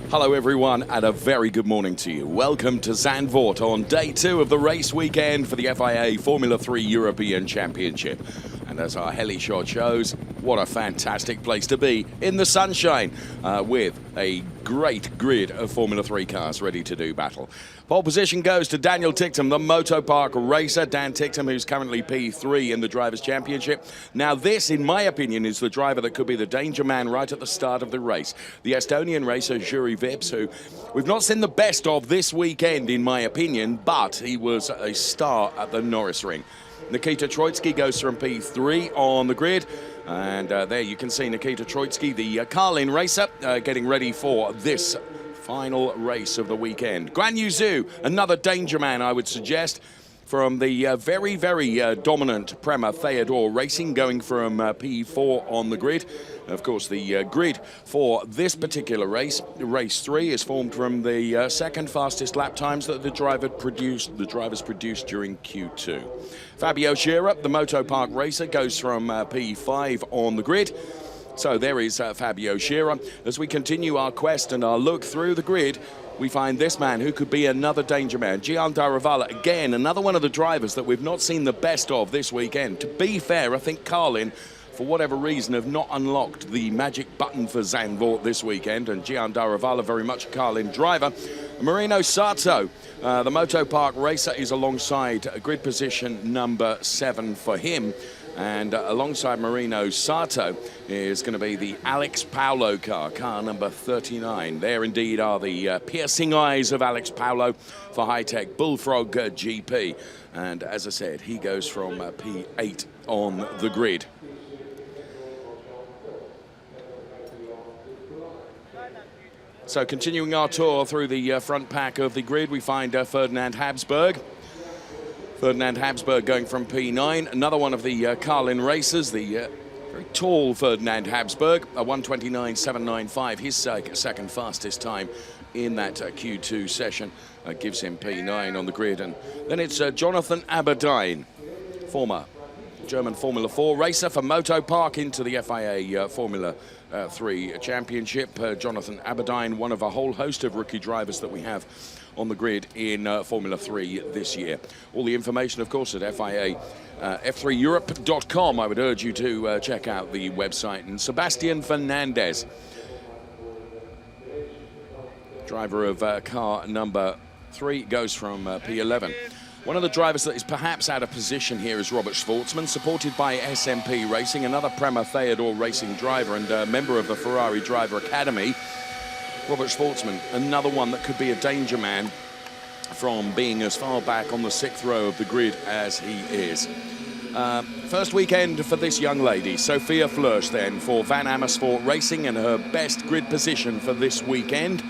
Hello everyone and a very good morning to you. Welcome to Zandvoort on day 2 of the race weekend for the FIA Formula 3 European Championship. And as our heli shot shows, what a fantastic place to be in the sunshine with a great grid of Formula 3 cars ready to do battle. Pole position goes to Daniel Ticktum, the Motopark racer. Dan Ticktum, who's currently P3 in the Drivers' Championship. Now this, in my opinion, is the driver that could be the danger man right at the start of the race. The Estonian racer, Jüri Vips, who we've not seen the best of this weekend, in my opinion, but he was a star at the Norris Ring. Nikita Troitsky goes from P3 on the grid. And there you can see Nikita Troitsky, the Carlin racer, getting ready for this final race of the weekend. Guan Yu Zhu, another danger man, I would suggest, from the very, very dominant Prema Theodore Racing, going from P4 on the grid. Of course, the grid for this particular race, race 3, is formed from the second fastest lap times that the drivers produced during Q2. Fabio Scherer, the Motopark racer, goes from P5 on the grid. So there is Fabio Scherer. As we continue our quest and our look through the grid, we find this man who could be another danger man. Gian Daruvala, again, another one of the drivers that we've not seen the best of this weekend. To be fair, I think Carlin, for whatever reason, have not unlocked the magic button for Zandvoort this weekend, and Gian Daruvala very much a Carlin driver. Marino Sarto, the Motopark racer, is alongside grid position number 7 for him. And alongside Marino Sato is going to be the Alex Paulo car number 39. There indeed are the piercing eyes of Alex Paulo for Hi-Tech Bullfrog GP. And as I said, he goes from P8 on the grid. So continuing our tour through the front pack of the grid, we find Ferdinand Habsburg. Ferdinand Habsburg going from P9. Another one of the Carlin racers, the very tall Ferdinand Habsburg, a 1:29.795, his second fastest time in that Q2 session, gives him P9 on the grid. And then it's Jonathan Aberdeen, former German Formula 4 racer for Motopark, into the FIA Formula 3 Championship. Jonathan Aberdeen, one of a whole host of rookie drivers that we have on the grid in Formula 3 this year. All the information, of course, at FIA F3Europe.com. I would urge you to check out the website. And Sebastian Fernandez, driver of car number 3, goes from P11. One of the drivers that is perhaps out of position here is Robert Schwartzman, supported by SMP Racing, another Prema Theodore Racing driver and a member of the Ferrari Driver Academy. Robert Schwartzman, another one that could be a danger man from being as far back on the 6th row of the grid as he is. First weekend for this young lady, Sophia Flörsch, then, for Van Amersfoort Racing, and her best grid position for this weekend.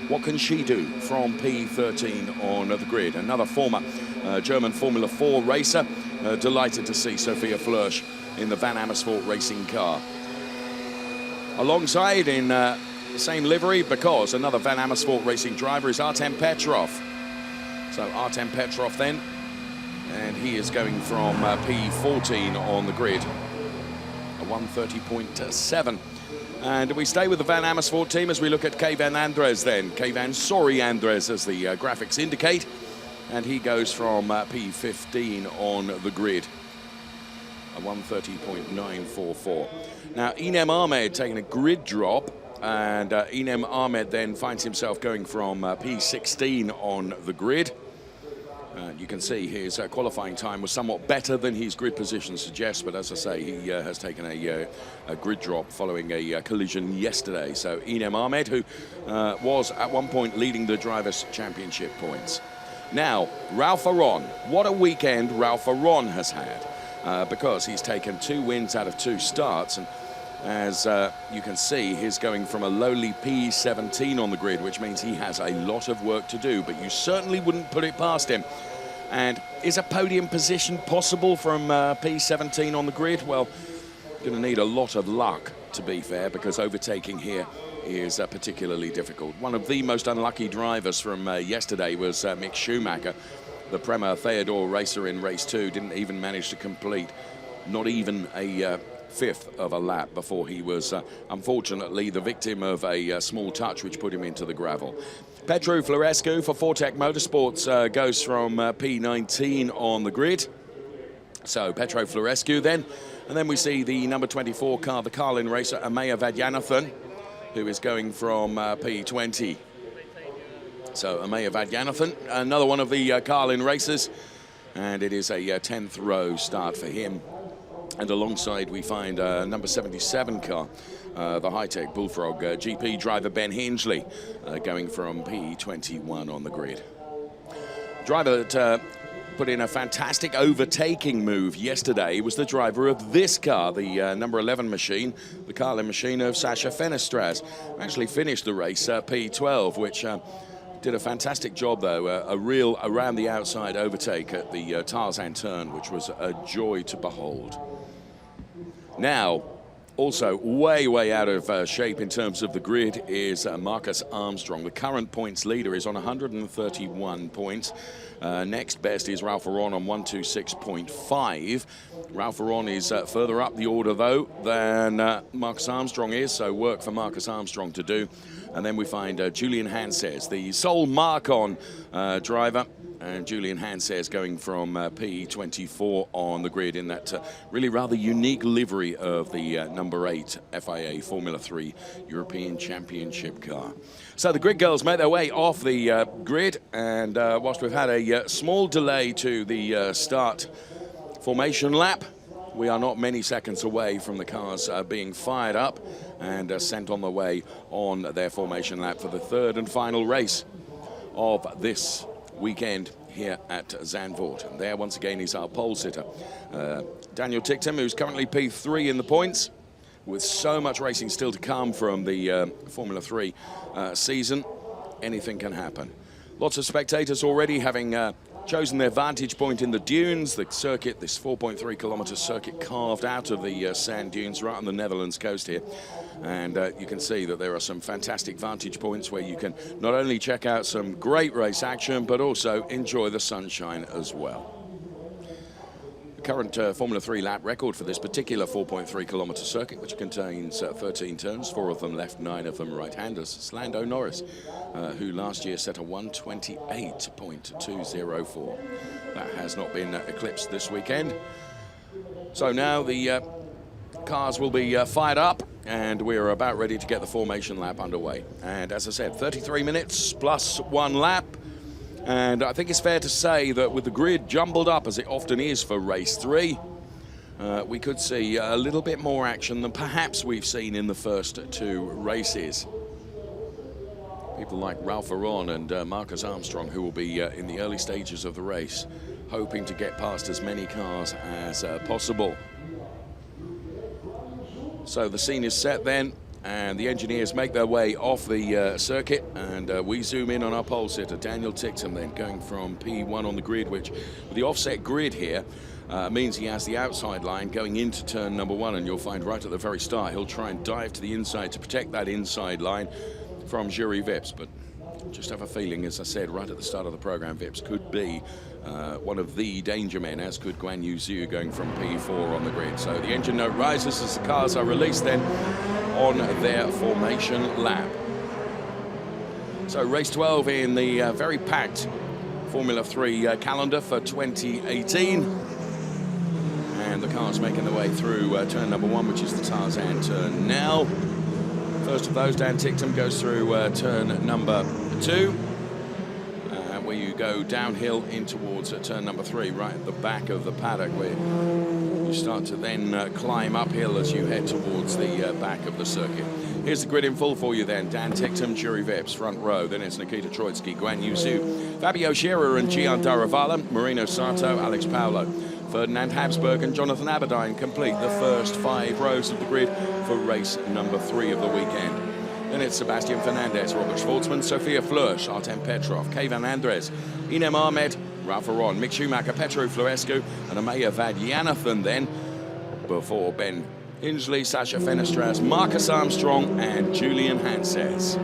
What can she do from P13 on the grid? Another former German Formula 4 racer. Delighted to see Sophia Flörsch in the Van Amersfoort Racing car. Alongside in same livery, because another Van Amersfoort Racing driver is Artem Petrov. So Artem Petrov then, and he is going from P14 on the grid, a 1:30.7. And we stay with the Van Amersfoort team as we look at Kayvan Andres then. Kayvan Sori Andres, as the graphics indicate, and he goes from P15 on the grid, a 1:30.944. Now Inem Ahmed taking a grid drop, and Inem Ahmed then finds himself going from P16 on the grid. You can see his qualifying time was somewhat better than his grid position suggests, but as I say, he has taken a grid drop following a collision yesterday. So Inem Ahmed, who was at one point leading the Drivers' Championship points. Now, Ralph Aron. What a weekend Ralph Aron has had, because he's taken 2 wins out of 2 starts, and as you can see, he's going from a lowly P17 on the grid, which means he has a lot of work to do, but you certainly wouldn't put it past him. And is a podium position possible from P17 on the grid? Well, going to need a lot of luck, to be fair, because overtaking here is particularly difficult. One of the most unlucky drivers from yesterday was Mick Schumacher, the Prema Theodore racer in race 2, didn't even manage to complete not even a 5th of a lap before he was unfortunately the victim of a small touch which put him into the gravel. Petru Florescu for Fortec Motorsports goes from P19 on the grid. So Petru Florescu then, and then we see the number 24 car, the Carlin racer Amaya Vadyanathan, who is going from P20. So Amaya Vadyanathan, another one of the Carlin racers, and it is a 10th row start for him. And alongside we find number 77 car, the Hi-Tech Bullfrog GP driver Ben Hingley, going from P21 on the grid. Driver that put in a fantastic overtaking move yesterday was the driver of this car, the number 11 machine, the Carlin machine of Sasha Fenestras. Actually finished the race P12, which did a fantastic job, though. A real around the outside overtake at the Tarzan turn, which was a joy to behold. Now, also way out of shape in terms of the grid is Marcus Armstrong. The current points leader is on 131 points. Next best is Ralph Aron on 126.5. Ralph Aron is further up the order, though, than Marcus Armstrong is, so work for Marcus Armstrong to do. And then we find Julian Hanses, the sole Marcon driver. And Julian Hanses going from P24 on the grid in that really rather unique livery of the number 8 FIA Formula 3 European Championship car. So the grid girls make their way off the grid, and whilst we've had a small delay to the start formation lap, we are not many seconds away from the cars being fired up and sent on the way on their formation lap for the third and final race of this weekend here at Zandvoort. And there once again is our pole sitter, Daniel Ticktum, who's currently P3 in the points. With so much racing still to come from the Formula 3 season, anything can happen. Lots of spectators already having chosen their vantage point in the dunes, the circuit, this 4.3 kilometer circuit carved out of the sand dunes right on the Netherlands coast here. And you can see that there are some fantastic vantage points where you can not only check out some great race action, but also enjoy the sunshine as well. The current Formula 3 lap record for this particular 4.3 kilometer circuit, which contains 13 turns, 4 of them left, 9 of them right-handers, is Lando Norris, who last year set a 1:28.204. That has not been eclipsed this weekend. So now the cars will be fired up, and we're about ready to get the formation lap underway. And as I said, 33 minutes plus 1 lap. And I think it's fair to say that with the grid jumbled up, as it often is for race 3, we could see a little bit more action than perhaps we've seen in the first 2 races. People like Ralph Aron and Marcus Armstrong, who will be in the early stages of the race, hoping to get past as many cars as possible. So the scene is set then, and the engineers make their way off the circuit, and we zoom in on our pole sitter, Daniel Ticktum, then going from P1 on the grid, which with the offset grid here means he has the outside line going into turn number 1, and you'll find right at the very start he'll try and dive to the inside to protect that inside line from Juri Vips. But just have a feeling, as I said right at the start of the program, Vips could be one of the danger men, as could Guan Yu Zhu going from P4 on the grid. So the engine note rises as the cars are released then on their formation lap. So race 12 in the very packed Formula 3 calendar for 2018. And the cars making their way through turn number 1, which is the Tarzan turn now. First of those, Dan Ticktum goes through turn number 2, where you go downhill in towards turn number 3, right at the back of the paddock, where you start to then climb uphill as you head towards the back of the circuit. Here's the grid in full for you then. Dan Ticktum, Juri Vips, front row. Then it's Nikita Troitsky, Guan Yu Zhu, Fabio Scherer and Gian Daravala, Marino Sato, Alex Paolo, Ferdinand Habsburg and Jonathan Aberdeen complete the first 5 rows of the grid for race number 3 of the weekend. Then it's Sebastian Fernandez, Robert Schwartzman, Sofia Flörsch, Artem Petrov, Kayvan Andres, Inem Ahmed, Ralph Aron, Mick Schumacher, Petru Florescu and Amaya Vadyanathan then, before Ben Hinsley, Sasha Fenestras, Marcus Armstrong and Julian Hanses.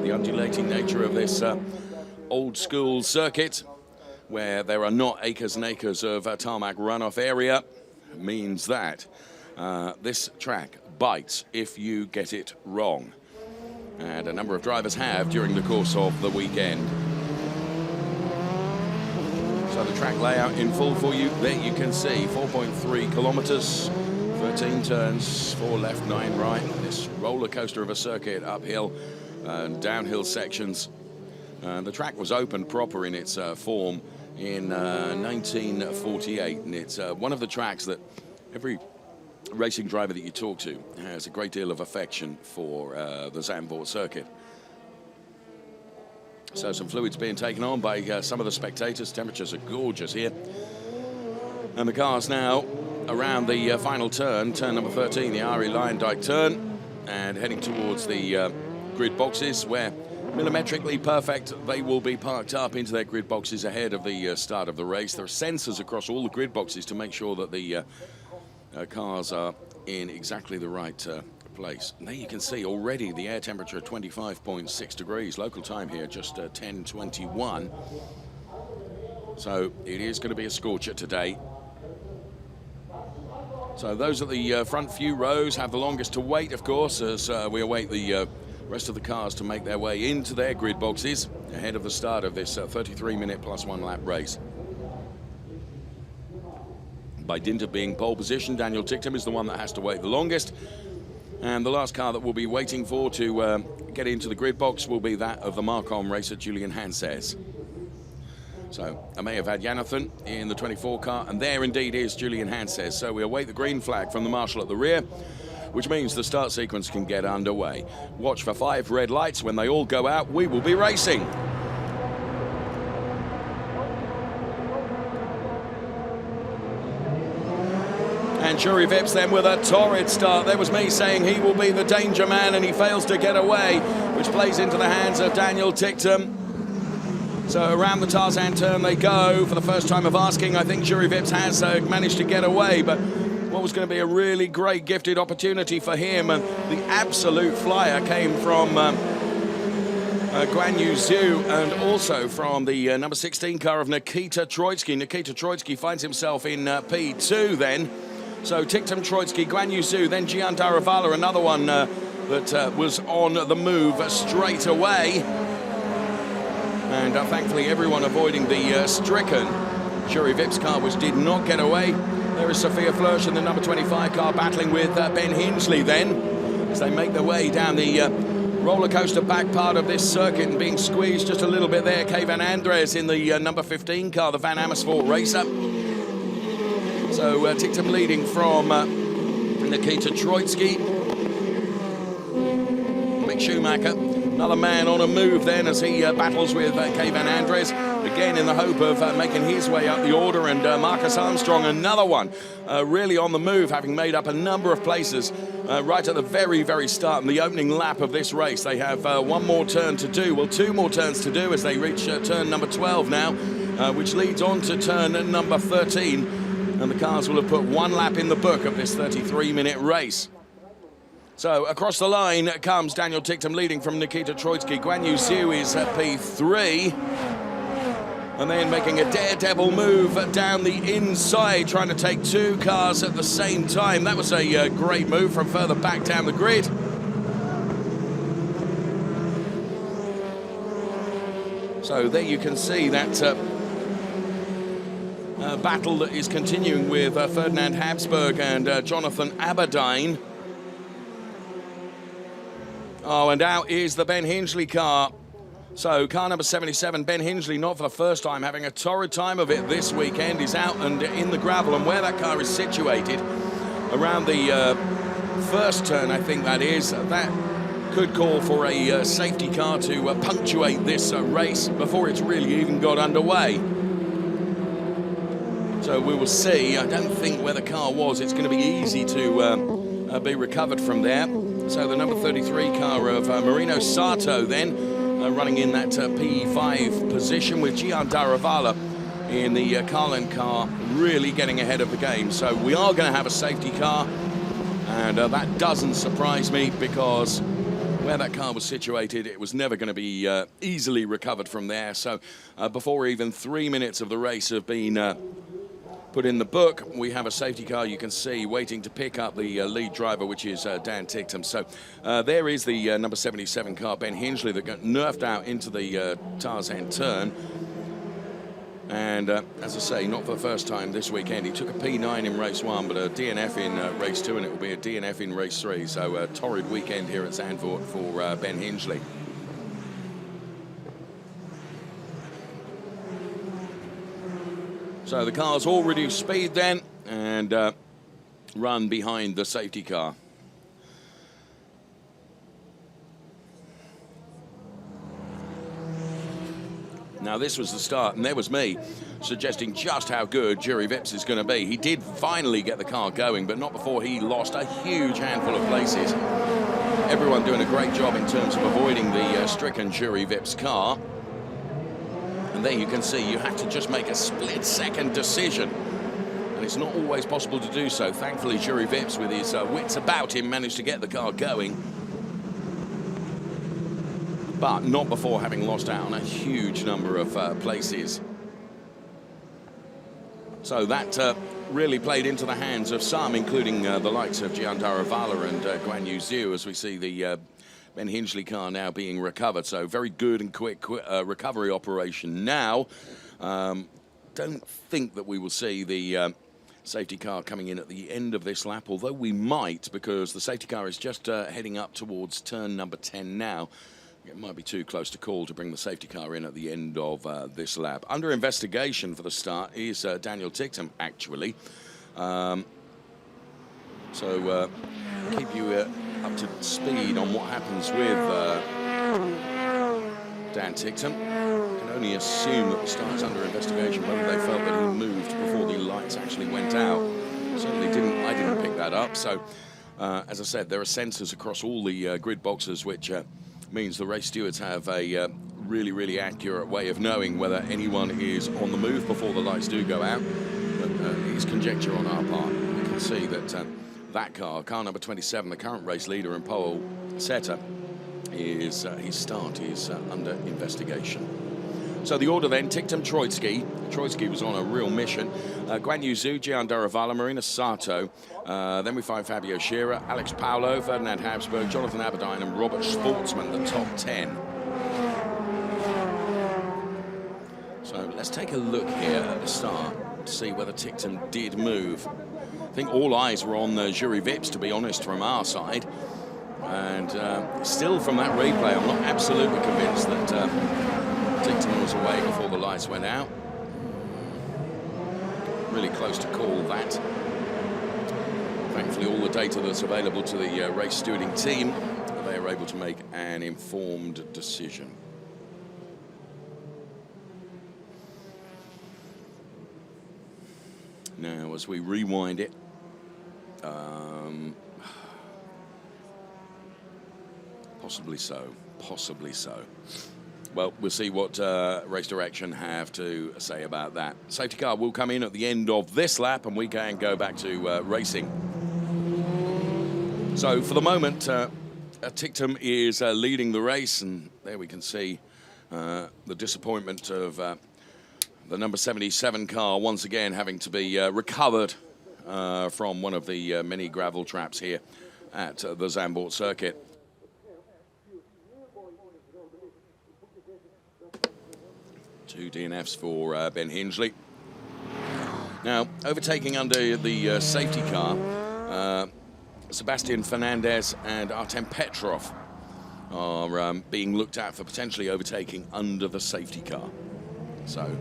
The undulating nature of this old school circuit, where there are not acres and acres of tarmac runoff area, means that this track bites if you get it wrong. And a number of drivers have during the course of the weekend. So the track layout in full for you. There you can see 4.3 kilometers, 13 turns, 4 left, 9 right. This roller coaster of a circuit, uphill and downhill sections. The track was opened proper in its form in 1948, and it's one of the tracks that every racing driver that you talk to has a great deal of affection for the Zandvoort circuit. So some fluids being taken on by some of the spectators. Temperatures are gorgeous here. And the cars now around the final turn, turn number 13, the Ari Luijendijk turn, and heading towards the grid boxes, where millimetrically perfect they will be parked up into their grid boxes ahead of the start of the race. There are sensors across all the grid boxes to make sure that the cars are in exactly the right place. And there you can see already the air temperature at 25.6 degrees. Local time here just 10:21. So it is going to be a scorcher today. So those at the front few rows have the longest to wait, of course, as we await the rest of the cars to make their way into their grid boxes ahead of the start of this 33-minute plus 1 lap race. By dint of being pole position, Daniel Ticktum is the one that has to wait the longest. And the last car that we'll be waiting for to get into the grid box will be that of the Marcom racer, Julian Hanses. So I may have had Jonathan in the 24 car, and there indeed is Julian Hanses. So we await the green flag from the marshal at the rear, which means the start sequence can get underway. Watch for 5 red lights. When they all go out, we will be racing. And Juri Vips then with a torrid start. There was me saying he will be the danger man, and he fails to get away, which plays into the hands of Daniel Ticktum. So around the Tarzan turn they go. For the first time of asking, I think Juri Vips has managed to get away, but what was going to be a really great gifted opportunity for him, and the absolute flyer came from Guan Yu Zhu, and also from the number 16 car of Nikita Troitsky. Nikita Troitsky finds himself in P2 then. So Ticktum, Troitsky, Guan Yu Zhu, then Gian Daravala, another one that was on the move straight away. And thankfully everyone avoiding the stricken Juri Vips car, which did not get away. There is Sophia Flörsch in the number 25 car battling with Ben Hinsley then, as they make their way down the roller coaster back part of this circuit and being squeezed just a little bit there. Kay Van Andres in the number 15 car, the Van Amersfoort racer. So Ticktum leading from Nikita Troitsky. Mick Schumacher, another man on a move then as he battles with Kay Van Andres, again in the hope of making his way up the order. And Marcus Armstrong, another one, really on the move, having made up a number of places right at the very, very start in the opening lap of this race. They have one more turn to do, well, 2 more turns to do as they reach turn number 12 now, which leads on to turn number 13. And the cars will have put 1 lap in the book of this 33-minute race. So across the line comes Daniel Ticktum leading from Nikita Troitsky. Guan Yu Zhu is at P3. And then making a daredevil move down the inside, trying to take 2 cars at the same time. That was a great move from further back down the grid. So there you can see that battle that is continuing with Ferdinand Habsburg and Jonathan Aberdeen. Oh, and out is the Ben Hinsley car. So car number 77, Ben Hinsley, not for the first time, having a torrid time of it this weekend, is out and in the gravel. And where that car is situated, around the first turn, I think that is, that could call for a safety car to punctuate this race before it's really even got underway. So we will see. I don't think where the car was, it's going to be easy to be recovered from there. So the number 33 car of Marino Sato then running in that P5 position, with Gian Daravala in the Carlin car really getting ahead of the game. So we are going to have a safety car, and that doesn't surprise me, because where that car was situated, it was never going to be easily recovered from there. So before even 3 minutes of the race have been put in the book, we have a safety car, you can see, waiting to pick up the lead driver, which is Dan Ticktum. So there is the number 77 car, Ben Hinsley, that got nerfed out into the Tarzan turn. And as I say, not for the first time this weekend. He took a P9 in race 1, but a DNF in race 2, and it will be a DNF in race 3. So a torrid weekend here at Zandvoort for Ben Hinsley. So the cars all reduce speed then and run behind the safety car. Now this was the start, and there was me suggesting just how good Juri Vips is going to be. He did finally get the car going, but not before he lost a huge handful of places. Everyone doing a great job in terms of avoiding the stricken Juri Vips car. And there you can see you have to just make a split-second decision, and it's not always possible to do so. Thankfully, Juri Vips, with his wits about him, managed to get the car going, but not before having lost out on a huge number of places. So that really played into the hands of some, including the likes of Gian Daravala and Guan Yu Zhu, as we see the Ben Hinsley car now being recovered. So very good and quick recovery operation now. Don't think that we will see the safety car coming in at the end of this lap, although we might, because the safety car is just heading up towards turn number 10 now. It might be too close to call to bring the safety car in at the end of this lap. Under investigation for the start is Daniel Ticktum, actually. So keep you up to speed on what happens with Dan Ticktum. Can only assume that the start is under investigation, whether they felt that he moved before the lights actually went out. Certainly didn't. I didn't pick that up. So, as I said, there are sensors across all the grid boxes, which means the race stewards have a really, really accurate way of knowing whether anyone is on the move before the lights do go out. But it's conjecture on our part. You can see that that car number 27, the current race leader and pole setter, is his start is under investigation. So the order then: Ticktum, Troitsky. Troitsky was on a real mission. Guan Yu Zhu, Gian Daravala, Marina Sato. Then we find Fabio Scherer, Alex Paulo, Ferdinand Habsburg, Jonathan Aberdeen and Robert Schwartzman, the top 10. So let's take a look here at the start to see whether Ticktum did move. I think all eyes were on Jury Vips, to be honest, from our side. And still from that replay, I'm not absolutely convinced that Ticktum was away before the lights went out. Really close to call that. Thankfully, all the data that's available to the race stewarding team, they are able to make an informed decision. Now, as we rewind it, possibly so, possibly so. Well, we'll see what Race Direction have to say about that. Safety car will come in at the end of this lap, and we can go back to racing. So, for the moment, Ticktum is leading the race, and there we can see the disappointment of the number 77 car once again having to be recovered from one of the many gravel traps here at the Zandvoort circuit. Two DNFs for Ben Hingley. Now, overtaking under the safety car, Sebastian Fernandez and Artem Petrov are being looked at for potentially overtaking under the safety car. So,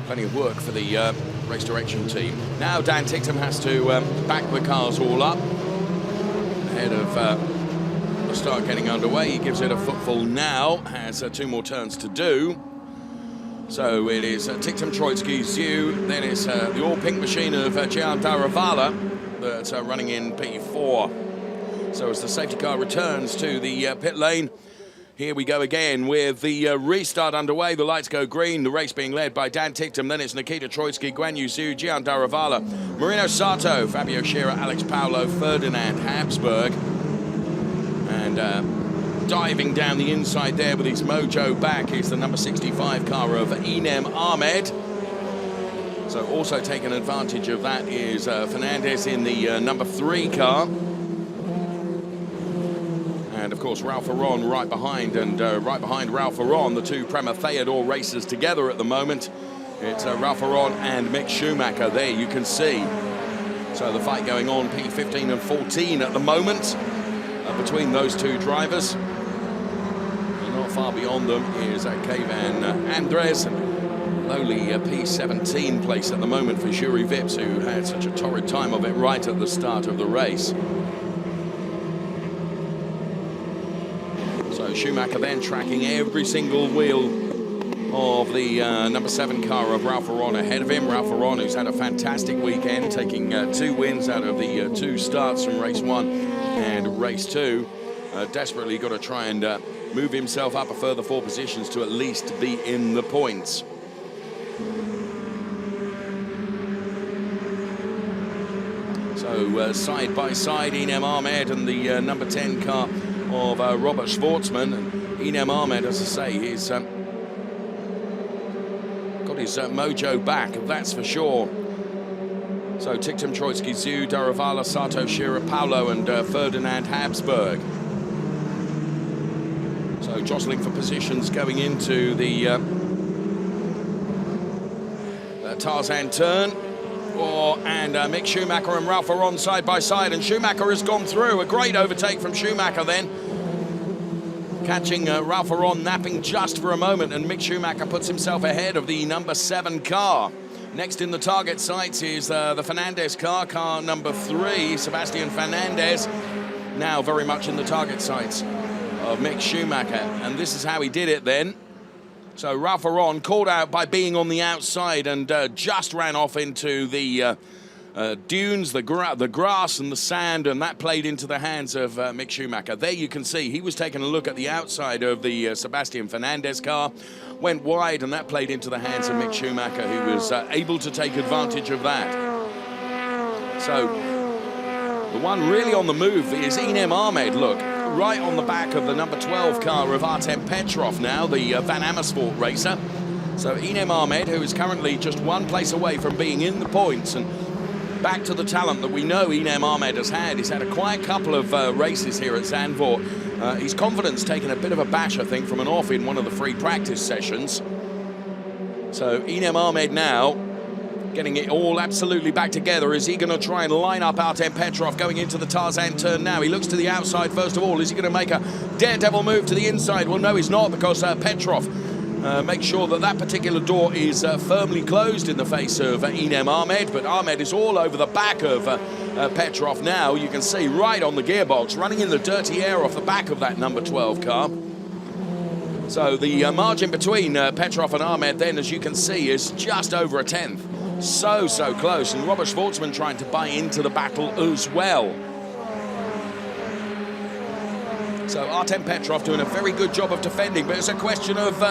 plenty of work for the Race Direction team. Now Dan Ticktum has to back the cars all up ahead of the start getting underway. He gives it a footful now, has 2 more turns to do. So it is Ticktum, Troitsky, Zhu, then it's the all-pink machine of Gian Daravala that's running in P4. So as the safety car returns to the pit lane, here we go again with the restart underway. The lights go green, the race being led by Dan Ticktum, then it's Nikita Troitsky, Guan Yu Zhu, Gian Daravala, Marino Sato, Fabio Scherer, Alex Paulo, Ferdinand Habsburg. And diving down the inside there with his mojo back is the number 65 car of Inem Ahmed. So also taking advantage of that is Fernandez in the number 3 car. And of course Ralph Aron right behind, and right behind Ralph Aron, the 2 Prema Theodore racers together at the moment. It's Ralph Aron and Mick Schumacher there, you can see. So the fight going on, P15 and 14 at the moment, between those 2 drivers. Not far beyond them is Kayvan Andres, lowly P17 place at the moment for Jury Vips, who had such a torrid time of it right at the start of the race. So Schumacher then tracking every single wheel of the number 7 car of Ralph Aron ahead of him. Ralph Aron, who's had a fantastic weekend, taking 2 wins out of the 2 starts from race 1 and race 2. Desperately got to try and move himself up a further 4 positions to at least be in the points. So side by side, Inem Ahmed and the number 10 car of Robert Schwartzman. And Inem Ahmed, as I say, he's got his mojo back, that's for sure. So Ticktum, Troitsky, Zhu, Daravala, Sato, Scherer, Paulo and Ferdinand Habsburg. So jostling for positions going into the Tarzan turn. And Mick Schumacher and Ralph Aron side by side, and Schumacher has gone through. A great overtake from Schumacher then. Catching Ralph Aron napping just for a moment, and Mick Schumacher puts himself ahead of the number 7 car. Next in the target sights is the Fernandez car number 3, Sebastian Fernandez. Now very much in the target sights of Mick Schumacher, and this is how he did it then. So Ralph Aron called out by being on the outside and just ran off into the dunes, the grass and the sand, and that played into the hands of Mick Schumacher. There you can see he was taking a look at the outside of the Sebastian Fernandez car, went wide, and that played into the hands of Mick Schumacher, who was able to take advantage of that. So the one really on the move is Inem Ahmed, look, right on the back of the number 12 car of Artem Petrov now, the Van Amersfoort racer. So Inem Ahmed, who is currently just one place away from being in the points, and back to the talent that we know Inem Ahmed has had. He's had a quiet couple of races here at Zandvoort. His confidence taken a bit of a bash, I think, from an off in one of the free practice sessions. So Inem Ahmed now getting it all absolutely back together. Is he going to try and line up Artem Petrov going into the Tarzan turn now? He looks to the outside first of all. Is he going to make a daredevil move to the inside? Well, no, he's not, because Petrov makes sure that that particular door is firmly closed in the face of Inem Ahmed, but Ahmed is all over the back of Petrov now. You can see right on the gearbox, running in the dirty air off the back of that number 12 car. So the margin between Petrov and Ahmed then, as you can see, is just over a tenth. So close, and Robert Schwartzman trying to buy into the battle as well. So Artem Petrov doing a very good job of defending, but it's a question of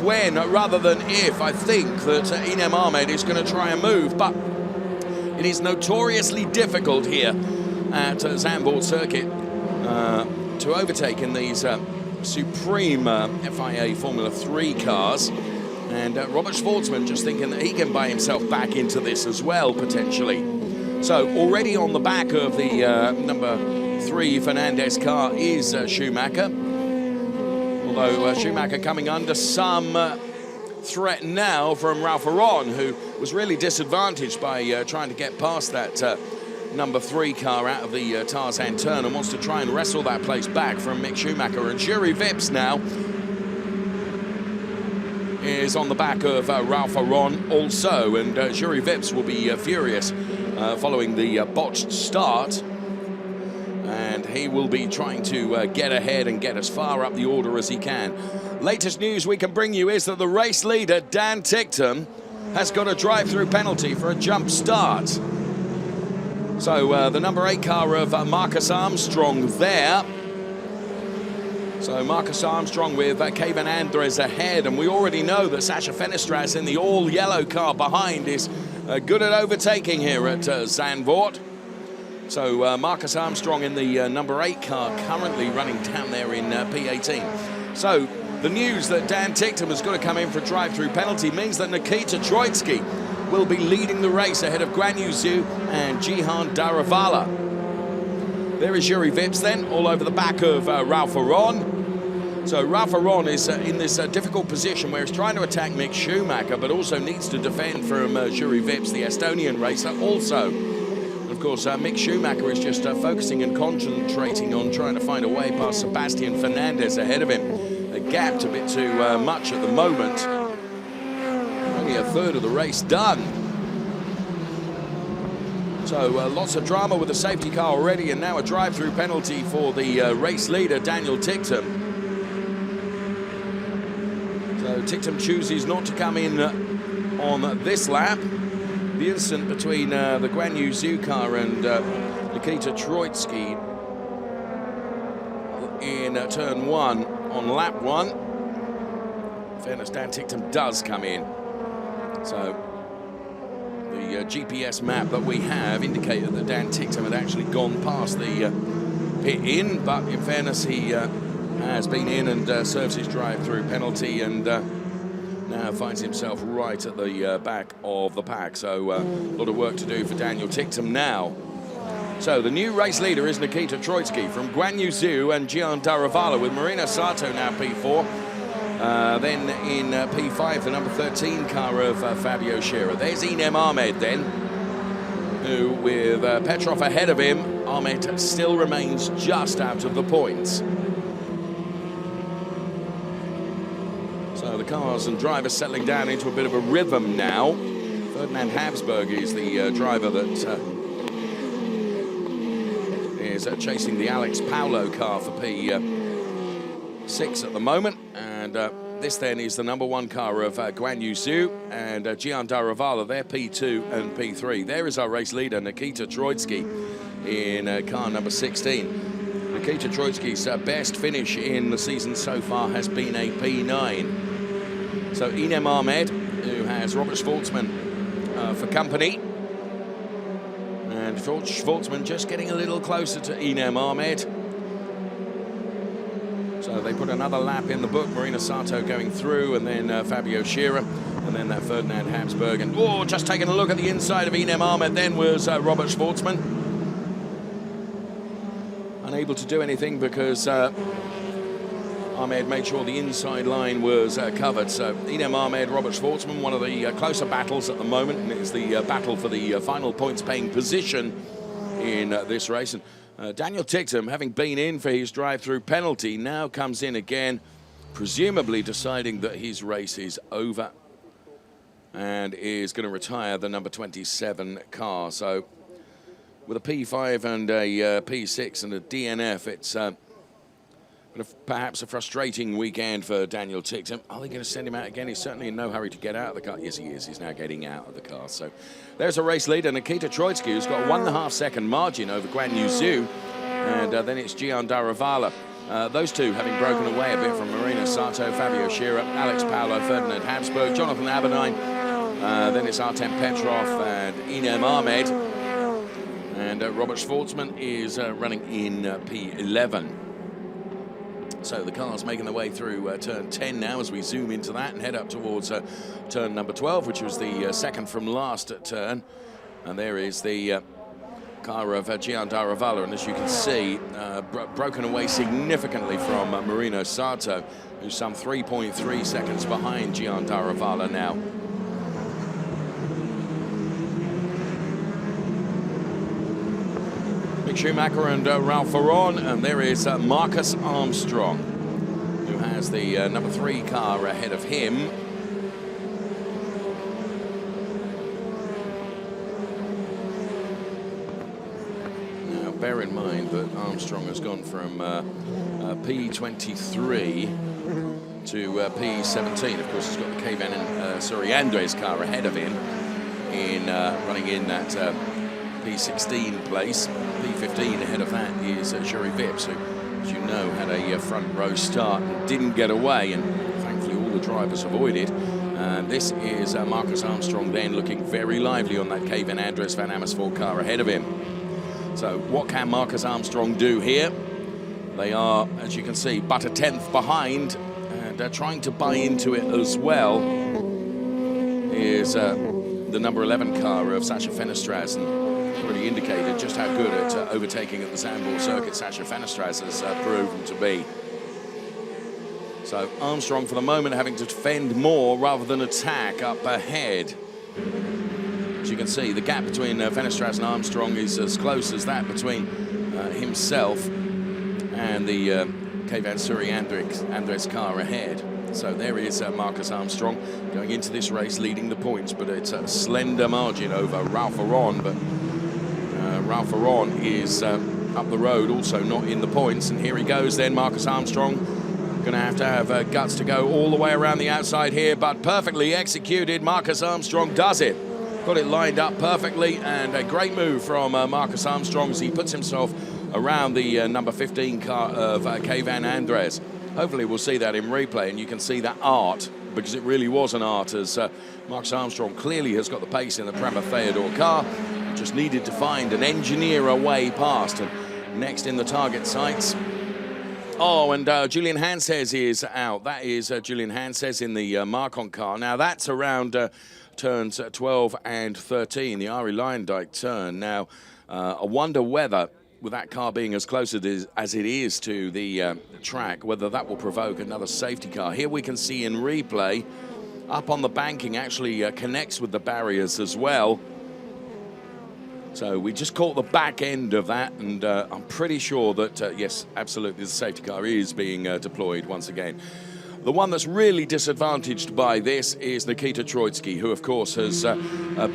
when rather than if. I think that Inem Ahmed is going to try and move, but it is notoriously difficult here at Zandvoort Circuit to overtake in these supreme FIA Formula 3 cars. And Robert Schwartzman just thinking that he can buy himself back into this as well, potentially. So already on the back of the number 3 Fernandez car is Schumacher. Although Schumacher coming under some threat now from Ralph Aron, who was really disadvantaged by trying to get past that number 3 car out of the Tarzan turn, and wants to try and wrestle that place back from Mick Schumacher. And Juri Vips now is on the back of Ralph Aron also, and Juri Vips will be furious following the botched start, and he will be trying to get ahead and get as far up the order as he can. Latest news we can bring you is that the race leader, Dan Ticktum, has got a drive-through penalty for a jump start. So the number 8 car of Marcus Armstrong there. So Marcus Armstrong with Kevin Andres ahead, and we already know that Sasha Fenestras in the all-yellow car behind is good at overtaking here at Zandvoort. So Marcus Armstrong in the number 8 car currently running down there in P18. So the news that Dan Ticktum has got to come in for a drive-through penalty means that Nikita Troitsky will be leading the race ahead of Guan Yu Zhu and Jihan Daravala. There is Juri Vips then, all over the back of Ralph Aron. So Ralph Aron is in this difficult position where he's trying to attack Mick Schumacher, but also needs to defend from Juri Vips, the Estonian racer, also. Of course, Mick Schumacher is just focusing and concentrating on trying to find a way past Sebastian Fernandez ahead of him. Gapped a bit too much at the moment. Only a third of the race done. So lots of drama with the safety car already, and now a drive-through penalty for the race leader, Daniel Ticktum. So Ticktum chooses not to come in on this lap. The incident between the Guan Yu Zhu car and Nikita Troitsky in turn 1 on lap 1. In fairness, Dan Ticktum does come in. So the GPS map that we have indicated that Dan Ticktum had actually gone past the pit-in, but in fairness, he has been in and serves his drive-through penalty, and now finds himself right at the back of the pack. So a lot of work to do for Daniel Ticktum now. So the new race leader is Nikita Troitsky from Guan Yu Zhu and Jihan Daravala, with Marina Sato now P4. Then in P5, the number 13 car of Fabio Scherer. There's Inem Ahmed then. who, with Petrov ahead of him, Ahmed still remains just out of the points. So the cars and drivers settling down into a bit of a rhythm now. Ferdinand Habsburg is the driver that is chasing the Alex Paulo car for P6 at the moment. And this then is the #1 car of Guan Yu Zhu and Gian Daruvala. They're P2 and P3. There is our race leader, Nikita Troitsky, in car number 16. Nikita Troitsky's best finish in the season so far has been a P9. So Inem Ahmed, who has Robert Schwartzman for company. And Schwartzman just getting a little closer to Inem Ahmed. So they put another lap in the book. Marina Sato going through, and then Fabio Scherer, and then that Ferdinand Habsburg. And just taking a look at the inside of Inem Ahmed then was Robert Schwartzman. Unable to do anything because Ahmed made sure the inside line was covered. So Inem Ahmed, Robert Schwartzman, one of the closer battles at the moment, and it's the battle for the final points-paying position in this race. And Daniel Ticktum, having been in for his drive-through penalty, now comes in again, presumably deciding that his race is over and is going to retire the number 27 car. So with a P5 and a P6 and a DNF, it's perhaps a frustrating weekend for Daniel Ticktum. Are they going to send him out again? He's certainly in no hurry to get out of the car. Yes, he is. He's now getting out of the car. So there's a race leader, Nikita Troitsky, who's got a 1.5 second margin over Guan Yu Zhu. And then it's Gian Daruvala. Those two having broken away a bit from Marina Sato, Fabio Scherer, Alex Paulo, Ferdinand Habsburg, Jonathan Abernine. Then it's Artem Petrov and Inem Ahmed. And Robert Schwartzman is running in P11. So the cars making their way through turn 10 now as we zoom into that and head up towards turn number 12, which was the second from last turn. And there is the car of Gian Daruvala, and as you can see, broken away significantly from Marino Sato, who's some 3.3 seconds behind Gian Daruvala now. Mick Schumacher and Ralph Ferron, and there is Marcus Armstrong, who has the number 3 car ahead of him. Now, bear in mind that Armstrong has gone from P23 to P17. Of course, he's got the Kayvan Andres car ahead of him in running in that P16 place. P15 ahead of that is Jury Vips, who, as you know, had a front row start and didn't get away, and thankfully all the drivers avoided. And this is Marcus Armstrong then looking very lively on that Kayvan Andres Van Amersfoort car ahead of him. So what can Marcus Armstrong do here? They are, as you can see, but a 10th behind, and trying to buy into it as well is the number 11 car of Sasha Fenestraz, and already indicated just how good at overtaking at the Zandvoort circuit Sasha Fenestraz has proven to be. So Armstrong, for the moment, having to defend more rather than attack up ahead. As you can see, the gap between Fenestraz and Armstrong is as close as that between himself and the Kayvan Andres car ahead. So there is Marcus Armstrong going into this race leading the points, but it's a slender margin over Ralph Ferron. But Ralph Ferron is up the road, also not in the points. And here he goes then, Marcus Armstrong. Going to have guts to go all the way around the outside here, but perfectly executed. Marcus Armstrong does it. Got it lined up perfectly, and a great move from Marcus Armstrong as he puts himself around the number 15 car of Kayvan Andres. Hopefully we'll see that in replay, and you can see that art, because it really was an art, as Marcus Armstrong clearly has got the pace in the Prema Theodore car. Just needed to find and engineer a way past. And next in the target sights. Oh, and Julian Hanses is out. That is Julian Hanses in the Marcon car. Now that's around turns 12 and 13, the Ari Luyendyk turn. Now, I wonder whether, with that car being as close as it is to the track, whether that will provoke another safety car. Here we can see in replay, up on the banking, actually connects with the barriers as well. So we just caught the back end of that, and I'm pretty sure that, yes, absolutely, the safety car is being deployed once again. The one that's really disadvantaged by this is Nikita Troitsky, who, of course, has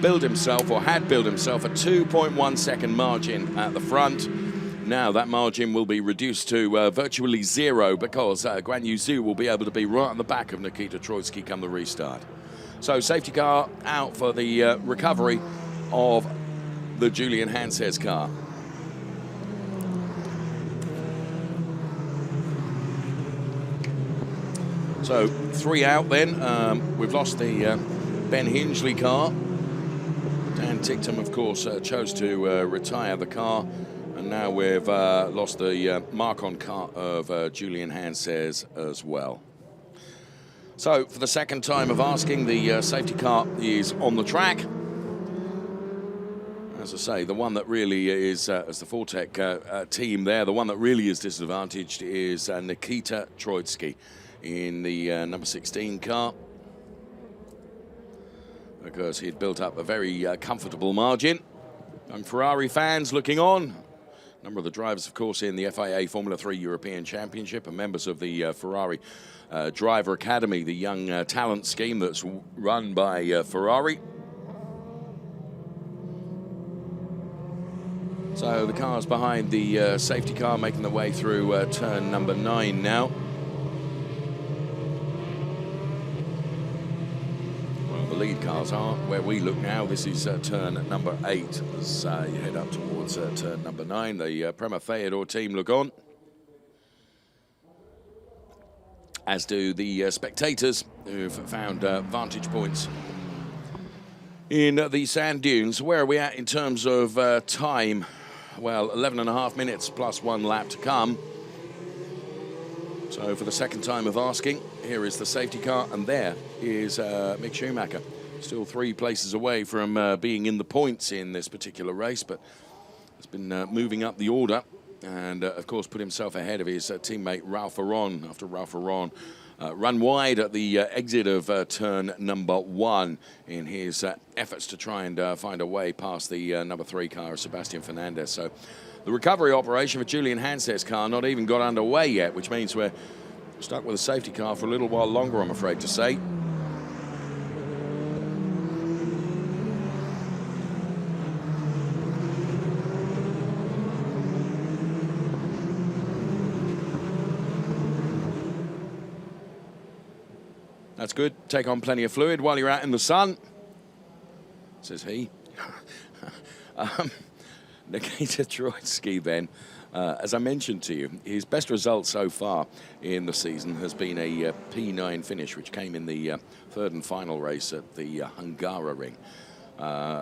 built himself, or had built himself, a 2.1 second margin at the front. Now that margin will be reduced to virtually zero because Guan Yu Zhu will be able to be right on the back of Nikita Troitsky come the restart. So safety car out for the recovery of the Julian Hanses car. So 3 out then. We've lost the Ben Hingley car. Dan Ticktum, of course, chose to retire the car. And now we've lost the Marcon car of Julian Hanses as well. So for the second time of asking, the safety car is on the track. As I say, the one that really is, as the Fortec team there, the one that really is disadvantaged is Nikita Troitsky in the number 16 car, because he'd built up a very comfortable margin. And Ferrari fans looking on. A number of the drivers, of course, in the FIA Formula 3 European Championship and members of the Ferrari Driver Academy, the young talent scheme that's run by Ferrari. So the cars behind the safety car making their way through turn number 9 now. Well, the lead cars are where we look now. This is turn number 8 as you head up towards turn number 9. The Prema Theodore team look on, as do the spectators who've found vantage points in the sand dunes. Where are we at in terms of time? Well, 11.5 minutes plus 1 lap to come. So for the second time of asking, here is the safety car, and there is Mick Schumacher. Still 3 places away from being in the points in this particular race, but has been moving up the order, and of course put himself ahead of his teammate Ralph Aron after Ralph Aron run wide at the exit of turn number 1 in his efforts to try and find a way past the number 3 car of Sebastian Fernandez. So the recovery operation for Julian Hanses' car not even got underway yet, which means we're stuck with a safety car for a little while longer, I'm afraid to say. That's good. Take on plenty of fluid while you're out in the sun, says he. Nikita Troitsky then, as I mentioned to you, his best result so far in the season has been a P9 finish, which came in the 3rd and final race at the Hungaroring.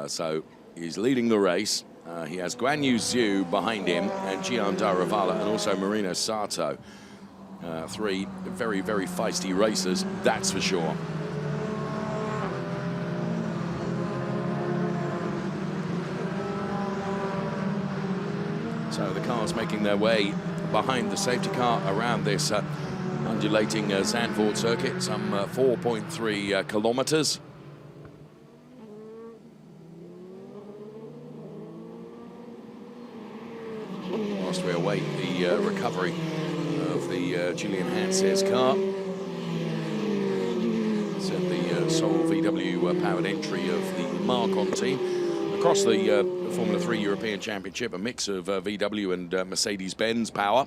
So he's leading the race. He has Guan Yu Zhu behind him, and Gian Daruvala, and also Marino Sato. 3 very, very feisty racers, that's for sure. So the cars making their way behind the safety car around this undulating Zandvoort circuit, some 4.3 kilometers. Whilst we await the recovery of the Julian Hanses car. It's at the sole VW powered entry of the Marcon team. Across the Formula 3 European Championship, a mix of VW and Mercedes-Benz power.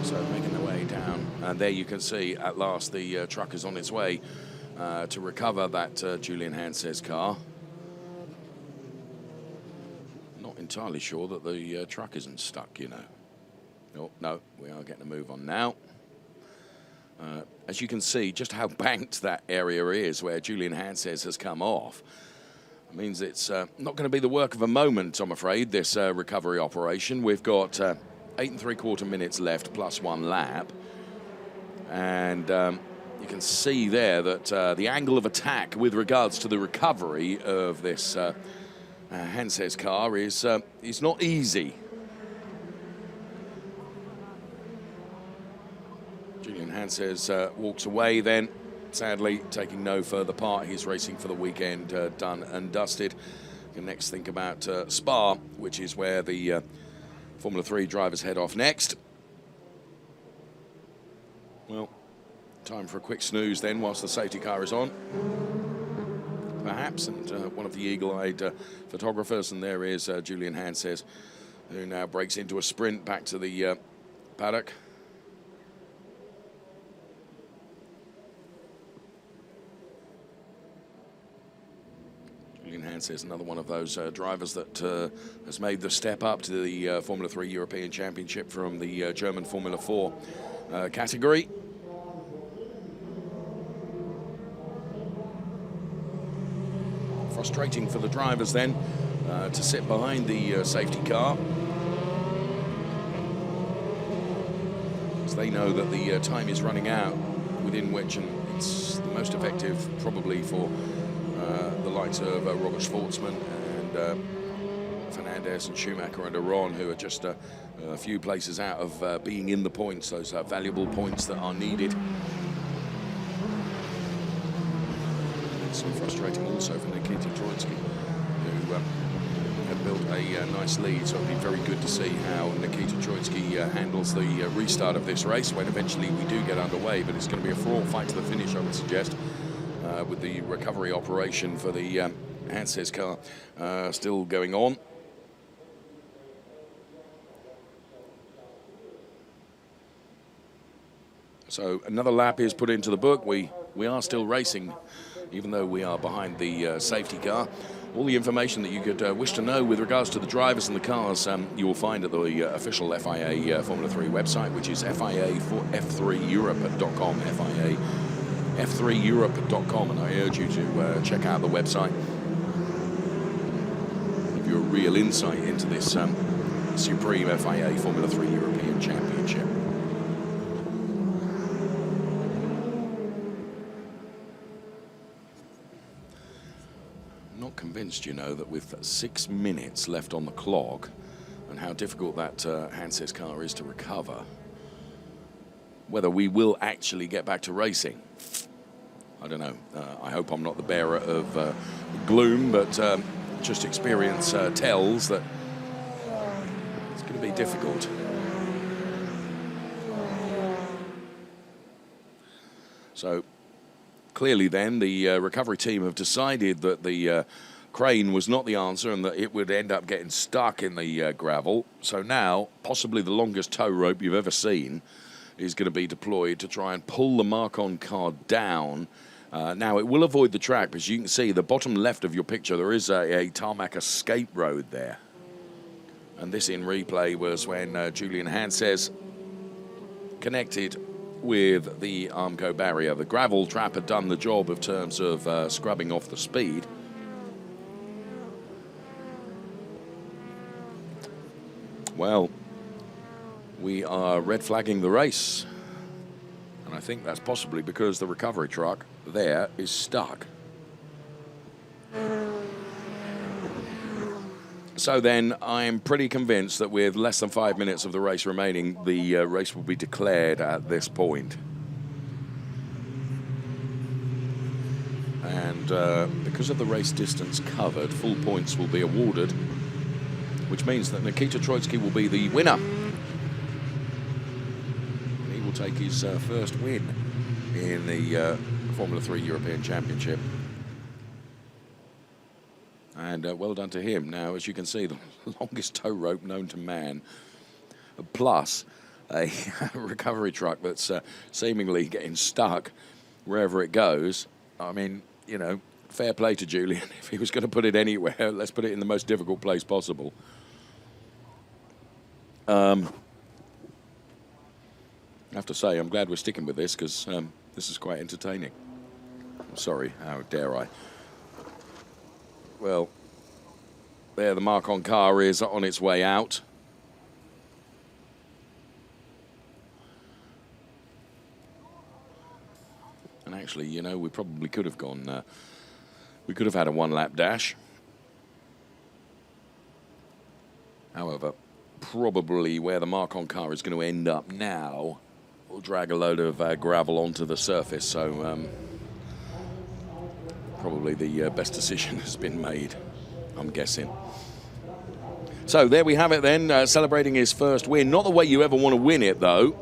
So making their way down, and there you can see at last the truck is on its way to recover that Julian Hanses car. Not entirely sure that the truck isn't stuck, you know. Oh, no, we are getting a move on now. As you can see, just how banked that area is where Julian Hanses has come off. It means it's not going to be the work of a moment, I'm afraid, this recovery operation. We've got 8 3/4 minutes left plus 1 lap. And you can see there that the angle of attack with regards to the recovery of this Hanses car is not easy. Hanses walks away then, sadly, taking no further part. He's racing for the weekend, done and dusted. You can next think about Spa, which is where the Formula 3 drivers head off next. Well, time for a quick snooze then whilst the safety car is on. Perhaps, and one of the eagle-eyed photographers, and there is Julian Hanses, who now breaks into a sprint back to the paddock. Julian Hanses, another one of those drivers that has made the step up to the Formula 3 European Championship from the German Formula 4 category. Frustrating for the drivers then to sit behind the safety car, as they know that the time is running out within which, and it's the most effective probably for the likes of Robert Schwartzman and Fernandez and Schumacher and Aron, who are just a few places out of being in the points, those valuable points that are needed. It's frustrating also for Nikita Troitsky, who had built a nice lead, so it'll be very good to see how Nikita Troitsky handles the restart of this race when eventually we do get underway, but it's going to be a fraught fight to the finish, I would suggest, with the recovery operation for the Hanses car still going on. So another lap is put into the book. We are still racing, even though we are behind the safety car. All the information that you could wish to know with regards to the drivers and the cars, you will find at the official FIA Formula 3 website, which is FIA-F3Europe.com, FIA-F3Europe.com, and I urge you to check out the website. Give you a real insight into this supreme FIA Formula 3 European Championship. Convinced, you know, that with 6 minutes left on the clock and how difficult that Hanses car is to recover, whether we will actually get back to racing. I don't know. I hope I'm not the bearer of gloom, but just experience tells that it's going to be difficult. So clearly then the recovery team have decided that the crane was not the answer and that it would end up getting stuck in the gravel. So now, possibly the longest tow rope you've ever seen is going to be deployed to try and pull the Marcon car down. Now, it will avoid the track, because you can see the bottom left of your picture, there is a tarmac escape road there. And this in replay was when Julian Hanses connected with the Armco barrier. The gravel trap had done the job in terms of scrubbing off the speed. Well, we are red flagging the race, and I think that's possibly because the recovery truck there is stuck. So then I'm pretty convinced that with less than 5 minutes of the race remaining, the race will be declared at this point. And because of the race distance covered, full points will be awarded, which means that Nikita Troitsky will be the winner. And he will take his first win in the Formula 3 European Championship. And well done to him. Now, as you can see, the longest tow rope known to man, plus a recovery truck that's seemingly getting stuck wherever it goes. I mean, you know, fair play to Julian. If he was going to put it anywhere, let's put it in the most difficult place possible. I have to say, I'm glad we're sticking with this, because this is quite entertaining. Sorry, how dare I? Well, there the Marcon car is on its way out. And actually, you know, we probably could have gone, we could have had a one-lap dash. However, probably where the Marcon car is going to end up now will drag a load of gravel onto the surface, so probably the best decision has been made, I'm guessing. So there we have it then, celebrating his first win. Not the way you ever want to win it, though.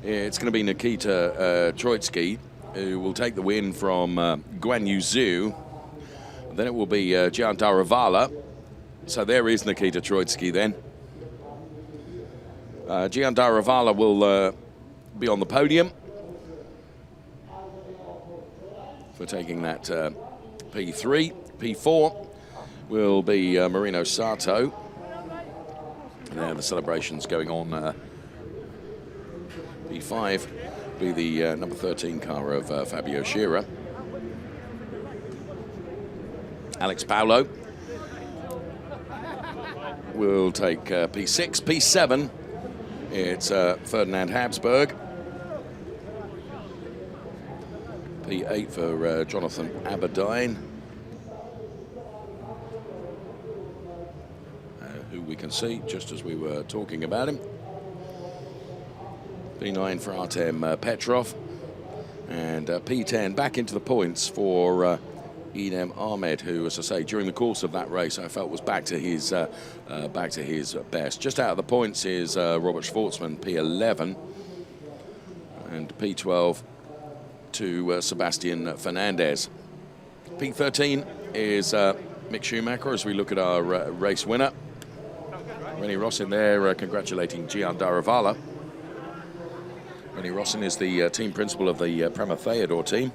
It's going to be Nikita Troitsky, who will take the win from Guan Yu Zhu. Then it will be Gian Daruvala. So there is Nikita Troitsky then. Gian Daruvala will be on the podium for taking that P3. P4 will be Marino Sato. And the celebrations going on. P5 will be the number 13 car of Fabio Scherer. Alex Paulo will take P6. P7, it's Ferdinand Habsburg. P8 for Jonathan Aberdeen, who we can see just as we were talking about him. P9 for Artem Petrov. And P10 back into the points for Idem Ahmed, who, as I say, during the course of that race, I felt was back to his best. Just out of the points is Robert Schwartzman, P11, and P12 to Sebastian Fernandez. P13 is Mick Schumacher, as we look at our race winner. Rennie Rossin there congratulating Gian Daruvala. Rennie Rossin is the team principal of the Prema Theodore team.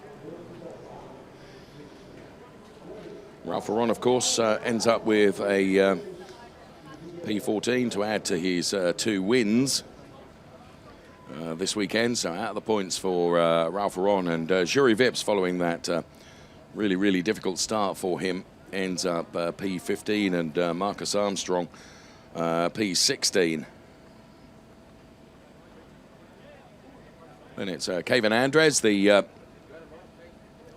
Ralph Aron, of course, ends up with a P14 to add to his 2 wins this weekend. So out of the points for Ralph Aron, and Jury Vips, following that really, really difficult start for him, ends up P15, and Marcus Armstrong P16. Then it's Kevin Andres, the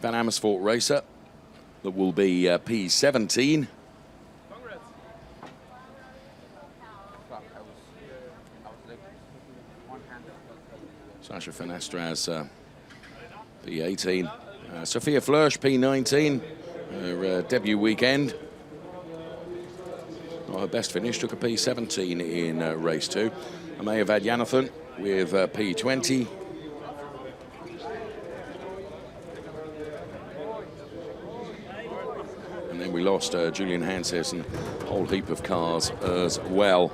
Van Amersfoort racer, that will be P17. Sasha Fenestras, P18. Sophia Flörsch, P19, her debut weekend. Not her best finish, took a P17 in race 2. Amaya Vadyanathan with P20. And then we lost Julian Hanses and a whole heap of cars as well.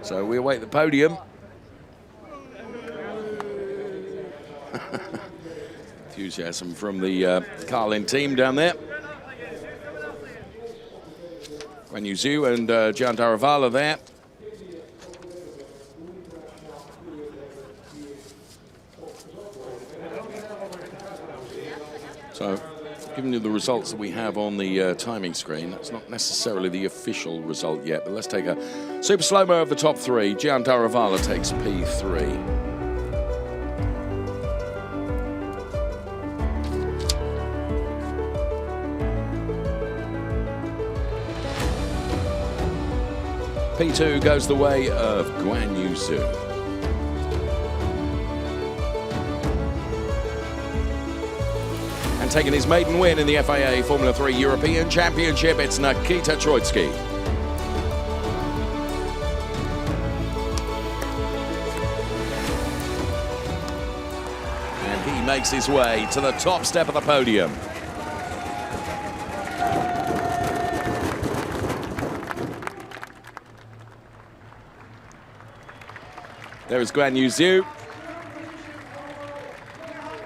So we await the podium. Enthusiasm from the Carlin team down there. Guan Yu Zhu and Gian Daruvala there. So, giving you the results that we have on the timing screen, that's not necessarily the official result yet, but let's take a super slow-mo of the top 3. Gian Daruvala takes P3. P2 goes the way of Guan Yu Zhu. And taking his maiden win in the FIA Formula 3 European Championship, it's Nikita Troitsky. And he makes his way to the top step of the podium. There is Guan Yu Zhu.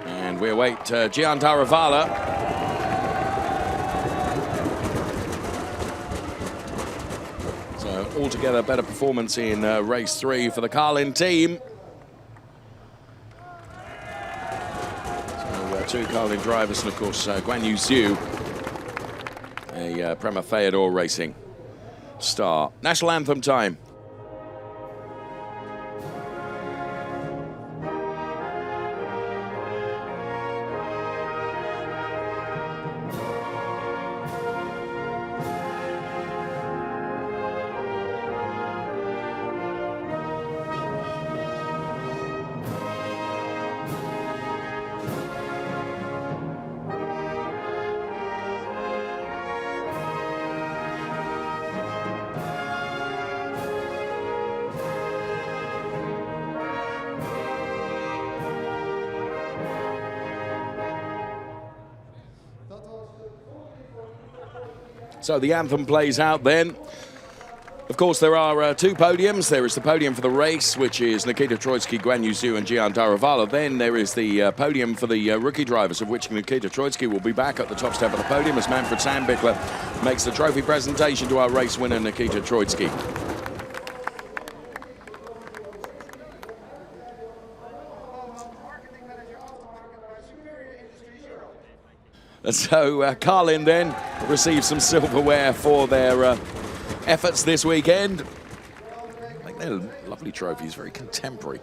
And we await Gian Daruvala. So altogether better performance in race 3 for the Carlin team. So 2 Carlin drivers, and of course Guan Yu Zhu a Prema Theodore Racing star. National anthem time. So the anthem plays out then. Of course, there are two podiums. There is the podium for the race, which is Nikita Troitsky, Guan Yu Zhu, and Gian Daruvala. Then there is the podium for the rookie drivers, of which Nikita Troitsky will be back at the top step of the podium as Manfred Sandbichler makes the trophy presentation to our race winner, Nikita Troitsky. So Carlin then receives some silverware for their efforts this weekend. I think they're lovely trophies, very contemporary.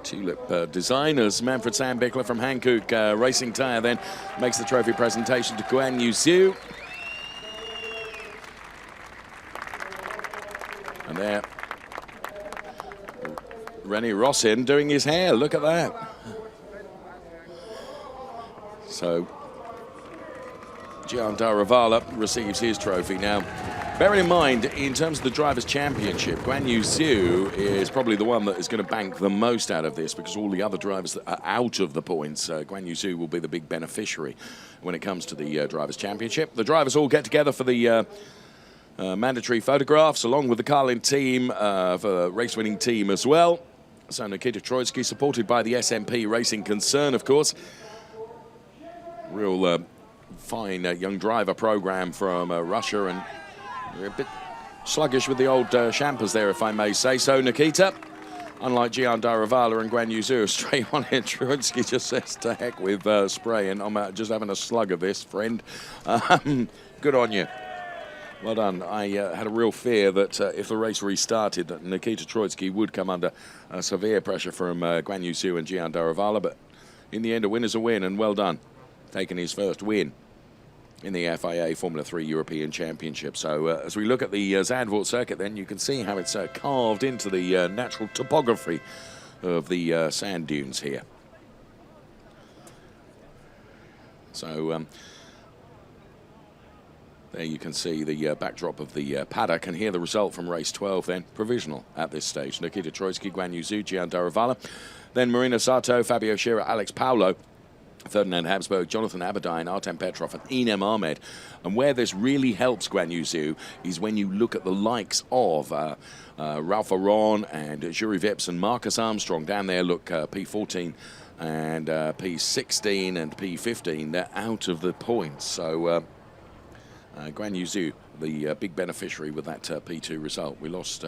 Tulip designers. Manfred Sandbichler from Hankook Racing Tyre then makes the trophy presentation to Guan Yu Zhu. And there, Rennie Rossin doing his hair. Look at that. So Gian Daruvala receives his trophy. Now, bearing in mind, in terms of the Drivers' Championship, Guan Yu Zhu is probably the one that is going to bank the most out of this, because all the other drivers that are out of the points, Guan Yu Zhu will be the big beneficiary when it comes to the Drivers' Championship. The drivers all get together for the mandatory photographs, along with the Carlin team, for the race-winning team as well. So Nikita Troitsky, supported by the SMP Racing Concern, of course. Real fine young driver program from Russia, and we're a bit sluggish with the old champers there, if I may say so. Nikita, unlike Gian Daruvala and Guan Yu Zhu, straight on it. Troitsky just says to heck with spraying. I'm just having a slug of this, friend. Good on you. Well done. I had a real fear that if the race restarted, that Nikita Troitsky would come under severe pressure from Guan Yu Zhu and Gian Daruvala, but in the end, a win is a win, and well done. Taking his first win in the FIA Formula 3 European Championship. So as we look at the Zandvoort circuit, then you can see how it's carved into the natural topography of the sand dunes here. So there you can see the backdrop of the paddock, and hear the result from race 12 then, provisional at this stage. Nikita Troitsky, Guan Yu Zhu, Gian Daruvala, then Marina Sato, Fabio Scherer, Alex Paulo, Ferdinand Habsburg, Jonathan Aberdeen, Artem Petrov, and Inem Ahmed. And where this really helps Guan Yu Zhu is when you look at the likes of Ralph Aron and Juri Vips and Marcus Armstrong down there. Look, P14 and P16 and P15, they're out of the points. So Guan Yu Zhu, the big beneficiary with that P2 result. We lost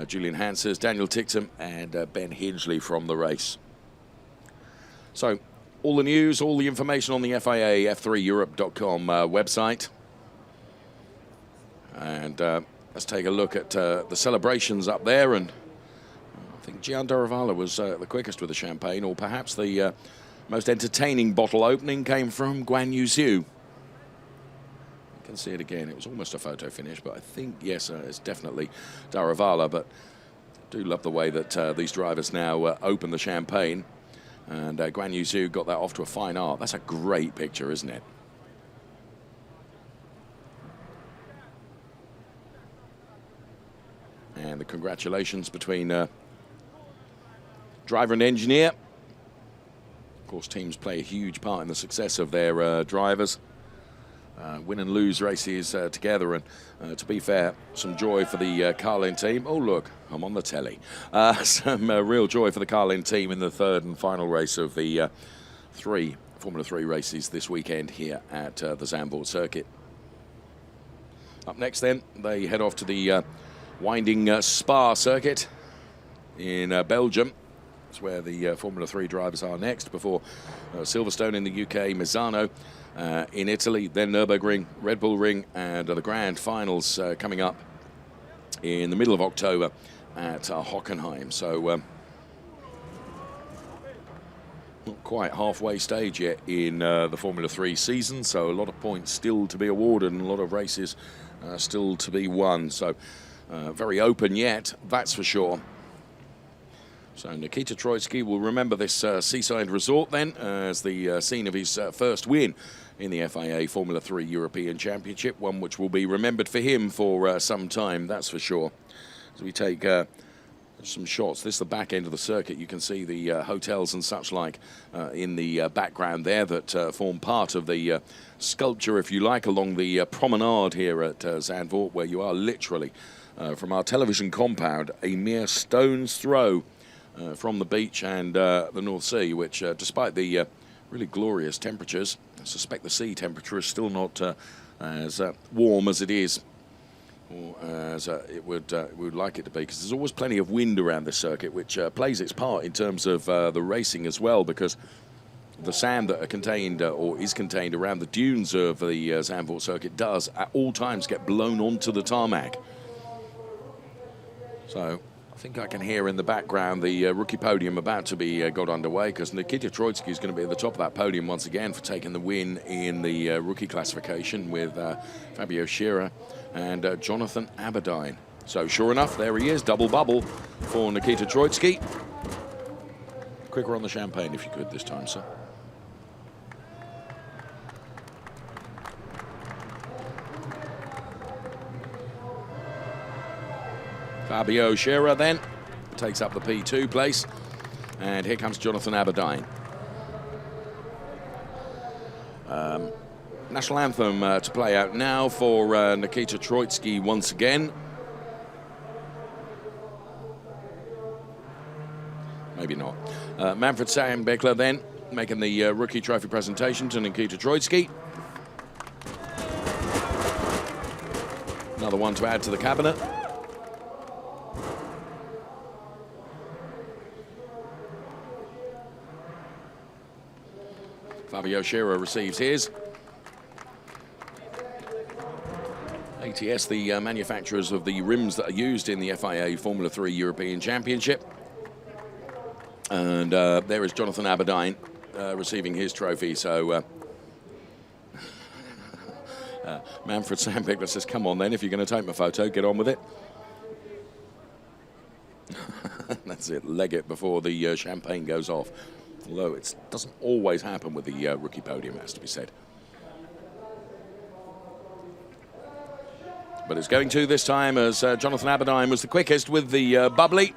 Julian Hansers, Daniel Ticktum, and Ben Hingley from the race. So all the news, all the information on the FIA F3Europe.com website. And let's take a look at the celebrations up there. And I think Gian Daruvala was the quickest with the champagne, or perhaps the most entertaining bottle opening came from Guan Yu Zhu. You can see it again. It was almost a photo finish, but I think, yes, it's definitely Daruvala. But I do love the way that these drivers now open the champagne. And Guan Yu Zhu got that off to a fine art. That's a great picture, isn't it? And the congratulations between driver and engineer. Of course, teams play a huge part in the success of their drivers. Win and lose races together, and to be fair, some joy for the Carlin team. Oh look, I'm on the telly. Some real joy for the Carlin team in the third and final race of the three Formula 3 races this weekend here at the Zandvoort circuit. Up next then, they head off to the winding Spa circuit in Belgium. That's where the Formula 3 drivers are next, before Silverstone in the UK, Misano in Italy, then Nürburgring, Red Bull Ring, and the grand finals coming up in the middle of October at Hockenheim. So not quite halfway stage yet in the Formula 3 season, so a lot of points still to be awarded and a lot of races still to be won. So very open yet, that's for sure. So Nikita Troitsky will remember this seaside resort then as the scene of his first win in the FIA Formula 3 European Championship, one which will be remembered for him for some time, that's for sure. So we take some shots. This is the back end of the circuit. You can see the hotels and such like in the background there that form part of the sculpture, if you like, along the promenade here at Zandvoort, where you are literally, from our television compound, a mere stone's throw from the beach and the North Sea, which despite the really glorious temperatures, I suspect the sea temperature is still not as warm as it is, or as it would like it to be, because there's always plenty of wind around this circuit, which plays its part in terms of the racing as well, because the sand that are contained or is contained around the dunes of the Zandvoort circuit does at all times get blown onto the tarmac. So I think I can hear in the background the rookie podium about to be got underway, because Nikita Troitsky is going to be at the top of that podium once again for taking the win in the rookie classification with Fabio Scherer and Jonathan Aberdeen. So sure enough, there he is, double bubble for Nikita Troitsky. Quicker on the champagne if you could this time, sir. Fabio Scherer then takes up the P2 place, and here comes Jonathan Aberdeen. National anthem to play out now for Nikita Troitsky once again. Maybe not. Manfred Sandbeckler then making the rookie trophy presentation to Nikita Troitsky. Another one to add to the cabinet. Fabio Scherer receives his. ATS, the manufacturers of the rims that are used in the FIA Formula 3 European Championship. And there is Jonathan Aberdeen receiving his trophy. So Manfred Sandbeckler says, come on then, if you're going to take my photo, get on with it. That's it, leg it before the champagne goes off. Although it doesn't always happen with the rookie podium, has to be said. But it's going to this time, as Jonathan Aberdeen was the quickest with the bubbly.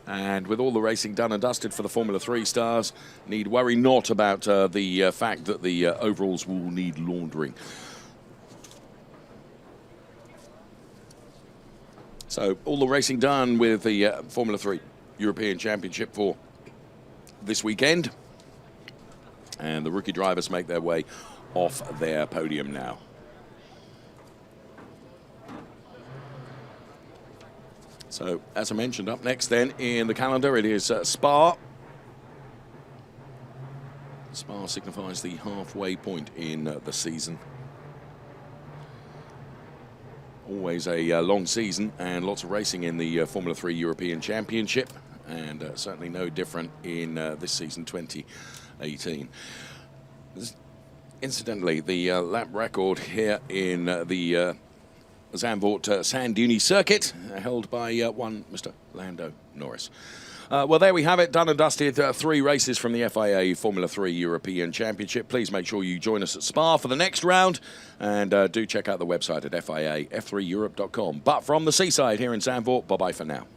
And with all the racing done and dusted for the Formula 3 stars, need worry not about the fact that the overalls will need laundering. So all the racing done with the Formula 3 European Championship for this weekend, and the rookie drivers make their way off their podium now. So as I mentioned, up next then in the calendar it is Spa. Spa signifies the halfway point in the season. Always a long season and lots of racing in the Formula 3 European Championship, and certainly no different in this season 2018. Incidentally, the lap record here in the Zandvoort Sand Duny circuit held by one Mr. Lando Norris. Well, there we have it, done and dusted. 3 races from the FIA Formula 3 European Championship. Please make sure you join us at Spa for the next round, and do check out the website at FIAF3Europe.com. But from the seaside here in Zandvoort, bye-bye for now.